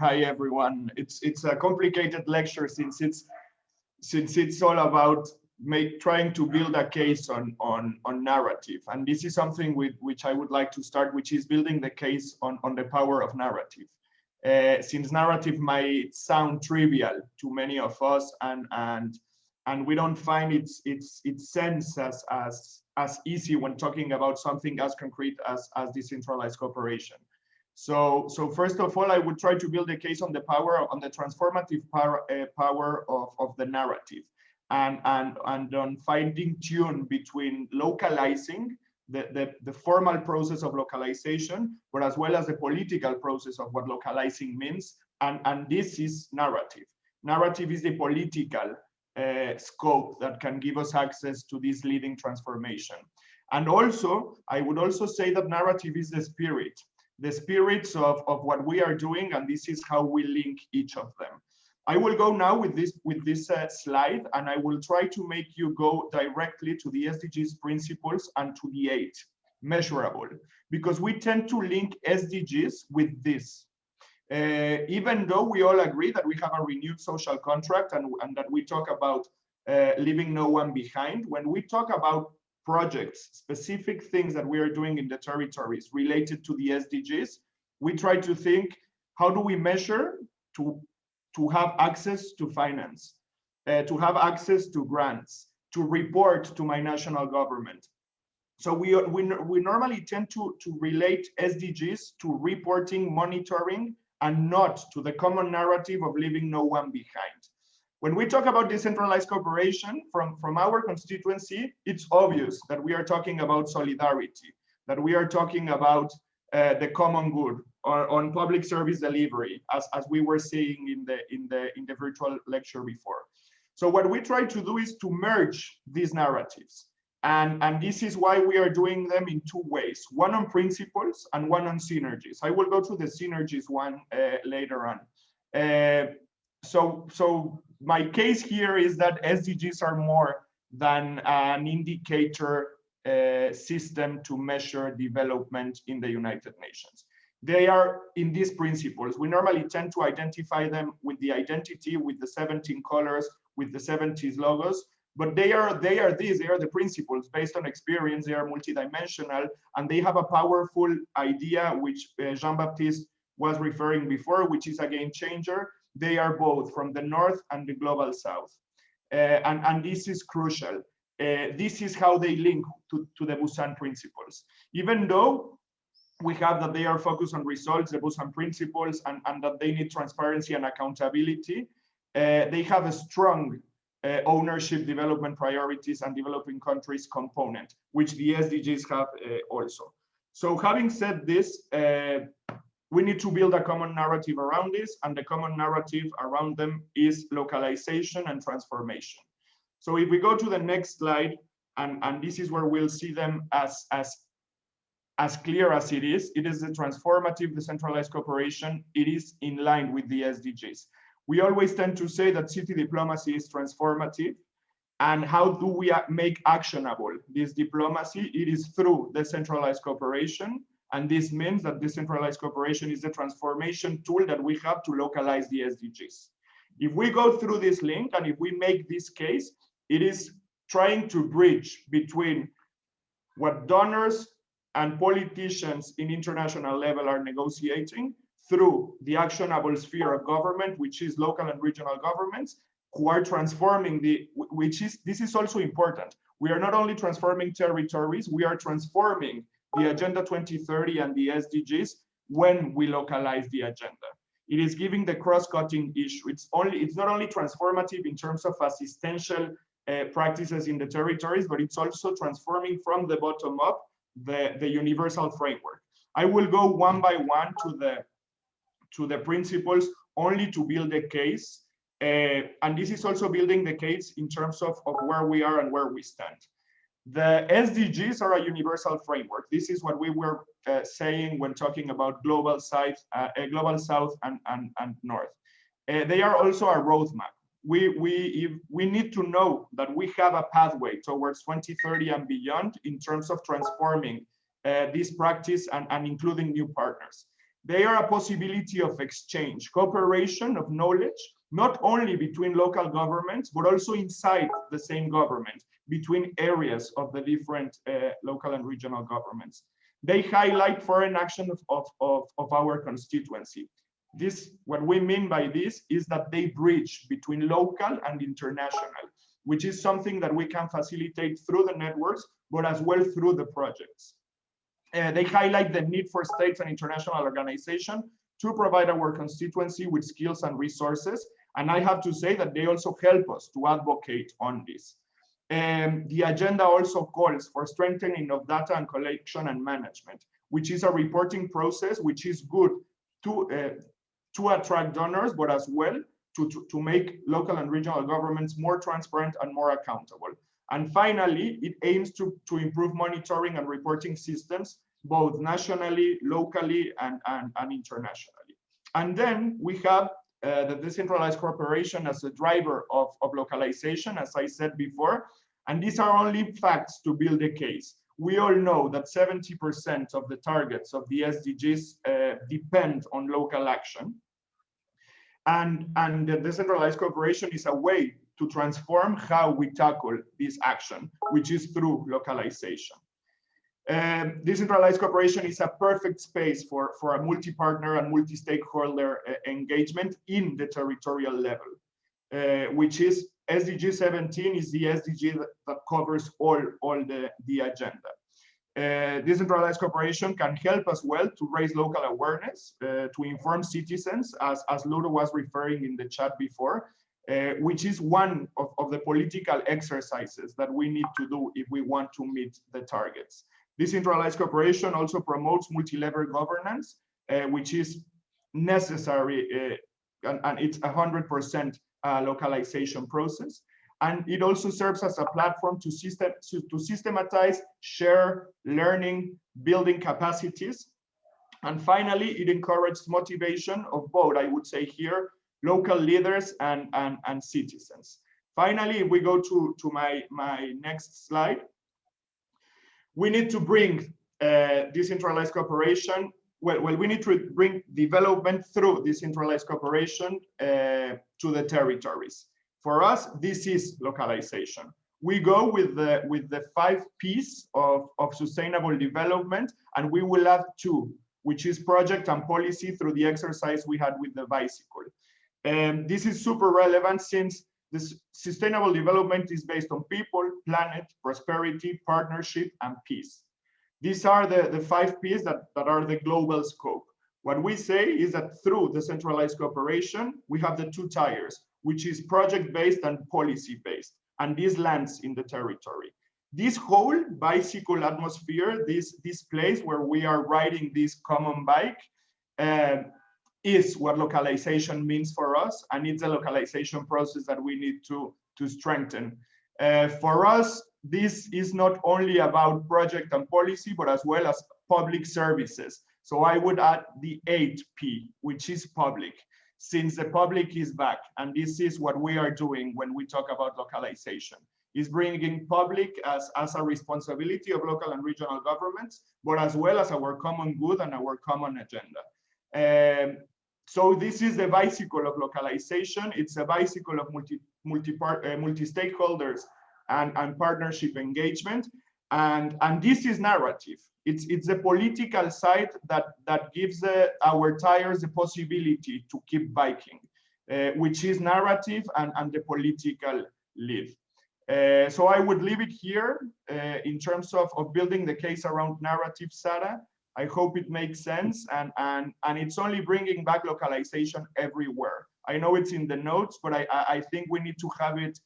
Hi everyone. It's a complicated lecture since it's all about trying to build a case on narrative, and this is something with which I would like to start, which is building the case on the power of narrative. Since narrative might sound trivial to many of us, and we don't find its sense as easy when talking about something as concrete as decentralized cooperation. So first of all, I would try to build a case on the transformative power of the narrative, and on finding tune between localizing, the formal process of localization, but as well as the political process of what localizing means. And this is narrative. Narrative is the political scope that can give us access to this leading transformation. And also, I would also say that narrative is the spirits of what we are doing, and this is how we link each of them. I will go now with this slide, and I will try to make you go directly to the SDGs principles and to the 8 measurable, because we tend to link SDGs with this. Even though we all agree that we have a renewed social contract and that we talk about leaving no one behind, when we talk about projects, specific things that we are doing in the territories related to the SDGs, we try to think, how do we measure to have access to finance, to have access to grants, to report to my national government? So we normally tend to relate SDGs to reporting, monitoring, and not to the common narrative of leaving no one behind. When we talk about decentralized cooperation from our constituency, it's obvious that we are talking about solidarity, that we are talking about the common good, or on public service delivery, as we were saying in the virtual lecture before. So what we try to do is to merge these narratives, and this is why we are doing them in 2 ways: one on principles and one on synergies. I will go to the synergies one later on. So my case here is that SDGs are more than an indicator system to measure development in the United Nations. They are in these principles. We normally tend to identify them with the identity, with the 17 colors, with the 70s logos, but they are the principles based on experience. They are multidimensional, and they have a powerful idea, which Jean-Baptiste was referring before, which is a game changer. They are both from the North and the Global South. And this is crucial. This is how they link to the Busan principles. Even though we have that they are focused on results, the Busan principles, and that they need transparency and accountability, they have a strong ownership, development priorities, and developing countries component, which the SDGs have also. So having said this, we need to build a common narrative around this, and the common narrative around them is localization and transformation. So if we go to the next slide, and this is where we'll see them as clear as it is the transformative decentralized cooperation. It is in line with the SDGs. We always tend to say that city diplomacy is transformative, and how do we make actionable this diplomacy? It is through decentralized cooperation. And this means that decentralized cooperation is the transformation tool that we have to localize the SDGs. If we go through this link, and if we make this case, it is trying to bridge between what donors and politicians in international level are negotiating through the actionable sphere of government, which is local and regional governments, who are transforming this is also important. We are not only transforming territories, we are transforming the Agenda 2030 and the SDGs when we localize the agenda. It is giving the cross-cutting issue. It's not only transformative in terms of assistential practices in the territories, but it's also transforming from the bottom up the universal framework. I will go one by one to the principles only to build a case. And this is also building the case in terms of where we are and where we stand. The SDGs are a universal framework. This is what we were saying when talking about global south and north. They are also a roadmap. We need to know that we have a pathway towards 2030 and beyond in terms of transforming this practice and including new partners. They are a possibility of exchange, cooperation of knowledge, not only between local governments, but also inside the same government, between areas of the different local and regional governments. They highlight foreign action of our constituency. What we mean by this is that they bridge between local and international, which is something that we can facilitate through the networks, but as well through the projects. They highlight the need for states and international organizations to provide our constituency with skills and resources. And I have to say that they also help us to advocate on this. The agenda also calls for strengthening of data and collection and management, which is a reporting process which is good to attract donors, but as well to make local and regional governments more transparent and more accountable. And finally, it aims to improve monitoring and reporting systems, both nationally, locally, and internationally. And then we have the decentralized cooperation as a driver of localization, as I said before. And these are only facts to build a case. We all know that 70% of the targets of the SDGs depend on local action. And the decentralized cooperation is a way to transform how we tackle this action, which is through localization. Decentralized cooperation is a perfect space for a multi-partner and multi-stakeholder engagement in the territorial level, which is SDG 17 is the SDG that covers all the agenda. Decentralized cooperation can help as well to raise local awareness, to inform citizens, as Ludo was referring in the chat before, which is one of the political exercises that we need to do if we want to meet the targets. Decentralized cooperation also promotes multi-level governance, which is necessary, and it's 100% localization process. And it also serves as a platform to systematize, share, learning, building capacities. And finally, it encourages motivation of both, I would say here, local leaders and citizens. Finally, if we go to my next slide, we need to bring decentralized cooperation. Well, we need to bring development through decentralized cooperation to the territories. For us, this is localization. We go with the 5 P's of sustainable development, and we will have 2, which is project and policy through the exercise we had with the bicycle. And this is super relevant since this sustainable development is based on people, planet, prosperity, partnership, and peace. These are the 5 P's that are the global scope. What we say is that through decentralized cooperation, we have the 2 tiers, which is project-based and policy-based, and this lands in the territory. This whole bicycle atmosphere, this place where we are riding this common bike, is what localization means for us, and it's a localization process that we need to strengthen. For us, this is not only about project and policy, but as well as public services. So I would add the 8 P, which is public, since the public is back, and this is what we are doing when we talk about localization, is bringing public as a responsibility of local and regional governments, but as well as our common good and our common agenda. So this is the bicycle of localization. It's a bicycle of multi-stakeholders and partnership engagement. And this is narrative. It's the political side that gives our tires the possibility to keep biking, which is narrative and the political lead. So I would leave it here in terms of building the case around narrative, Sarah. I hope it makes sense, and it's only bringing back localization everywhere. I know it's in the notes, but I think we need to have it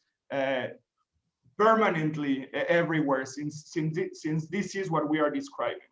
permanently everywhere, since this is what we are describing.